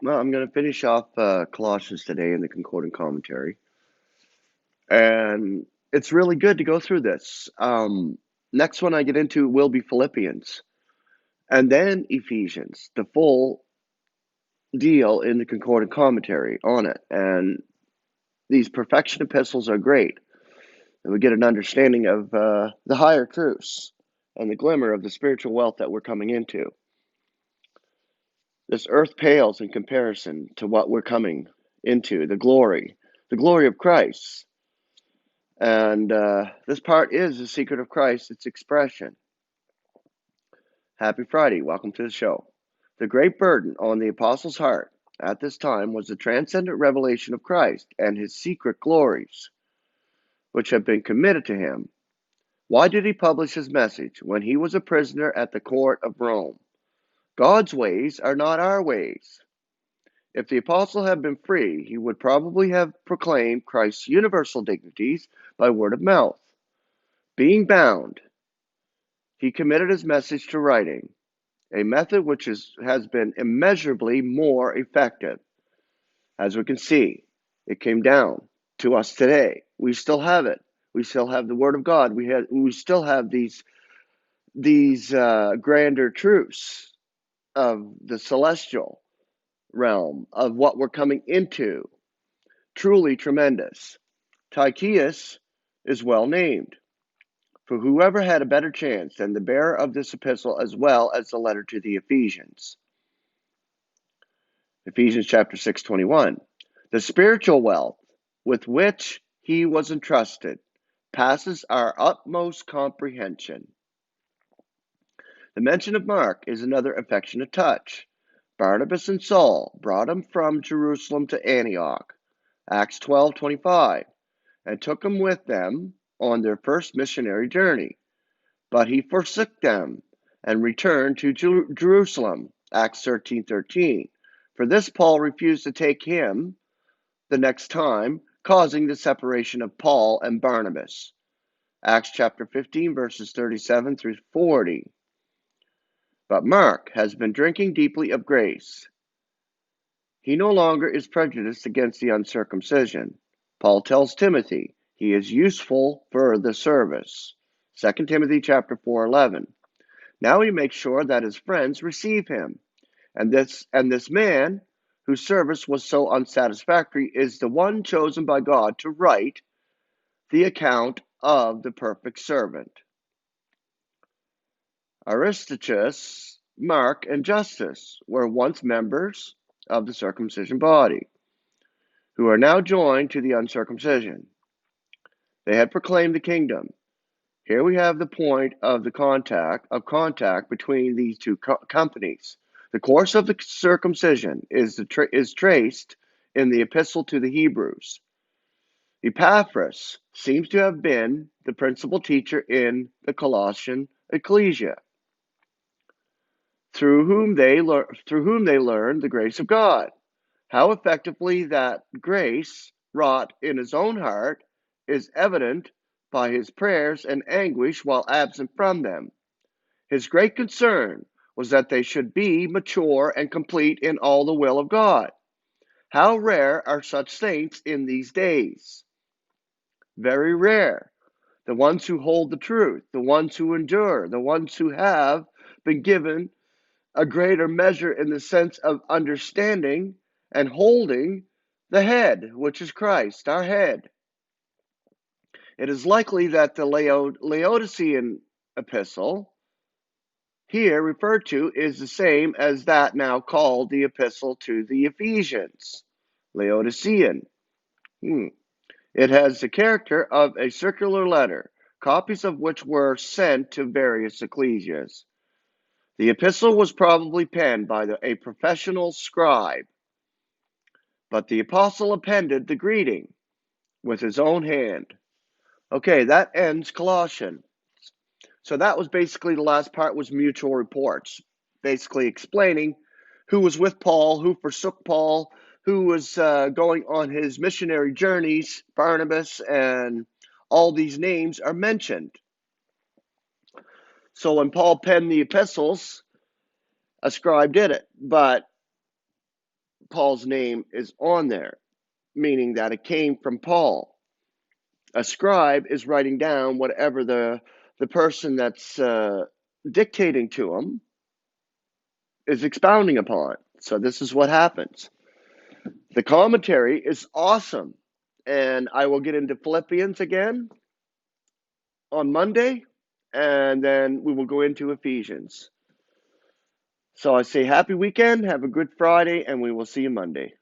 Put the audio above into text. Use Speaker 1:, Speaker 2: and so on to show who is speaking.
Speaker 1: Well, I'm going to finish off Colossians today in the concordant commentary. And it's really good to go through this. Next one I get into will be Philippians and then Ephesians, the full deal in the concordant commentary on it. And these perfection epistles are great. And we get an understanding of the higher truths and the glimmer of the spiritual wealth that we're coming into. This earth pales in comparison to what we're coming into, the glory of Christ. And this part is the secret of Christ, its expression. Happy Friday. Welcome to the show. The great burden on the apostle's heart at this time was the transcendent revelation of Christ and his secret glories, which have been committed to him. Why did he publish his message when he was a prisoner at the court of Rome? God's ways are not our ways. If the apostle had been free, he would probably have proclaimed Christ's universal dignities by word of mouth. Being bound, he committed his message to writing, a method which has been immeasurably more effective. As we can see, it came down to us today. We still have it. We still have the Word of God. We still have these grander truths of the celestial realm, of what we're coming into. Truly tremendous. Tychius is well named, for whoever had a better chance than the bearer of this epistle as well as the letter to the Ephesians. Ephesians chapter 6:21. The spiritual wealth with which he was entrusted passes our utmost comprehension. The mention of Mark is another affectionate touch. Barnabas and Saul brought him from Jerusalem to Antioch, Acts 12:25, and took him with them on their first missionary journey. But he forsook them and returned to Jerusalem, Acts 13:13. For this Paul refused to take him the next time, causing the separation of Paul and Barnabas. Acts chapter 15, verses 37 through 40. But Mark has been drinking deeply of grace. He no longer is prejudiced against the uncircumcision. Paul tells Timothy he is useful for the service. 2 Timothy chapter 4:11. Now he makes sure that his friends receive him. And this man, whose service was so unsatisfactory, is the one chosen by God to write the account of the perfect servant. Aristarchus, Mark, and Justus were once members of the circumcision body, who are now joined to the uncircumcision. They had proclaimed the kingdom. Here we have the point of the contact between these two companies. The course of the circumcision is traced in the epistle to the Hebrews. Epaphras seems to have been the principal teacher in the Colossian ecclesia, through whom they learned the grace of God. How effectively that grace wrought in his own heart is evident by his prayers and anguish while absent from them. His great concern was that they should be mature and complete in all the will of God. How rare are such saints in these days? Very rare. The ones who hold the truth, the ones who endure, the ones who have been given a greater measure in the sense of understanding and holding the head, which is Christ, our head. It is likely that the Laodicean epistle here referred to is the same as that now called the epistle to the Ephesians, Laodicean. It has the character of a circular letter, copies of which were sent to various ecclesias. The epistle was probably penned by a professional scribe, but the apostle appended the greeting with his own hand. Okay, that ends Colossians. So that was basically the last part was mutual reports, basically explaining who was with Paul, who forsook Paul, who was going on his missionary journeys, Barnabas, and all these names are mentioned. So when Paul penned the epistles, a scribe did it, but Paul's name is on there, meaning that it came from Paul. A scribe is writing down whatever the person that's dictating to him is expounding upon. So this is what happens. The commentary is awesome, and I will get into Philippians again on Monday, and then we will go into Ephesians. So I say happy weekend, have a good Friday, and we will see you Monday.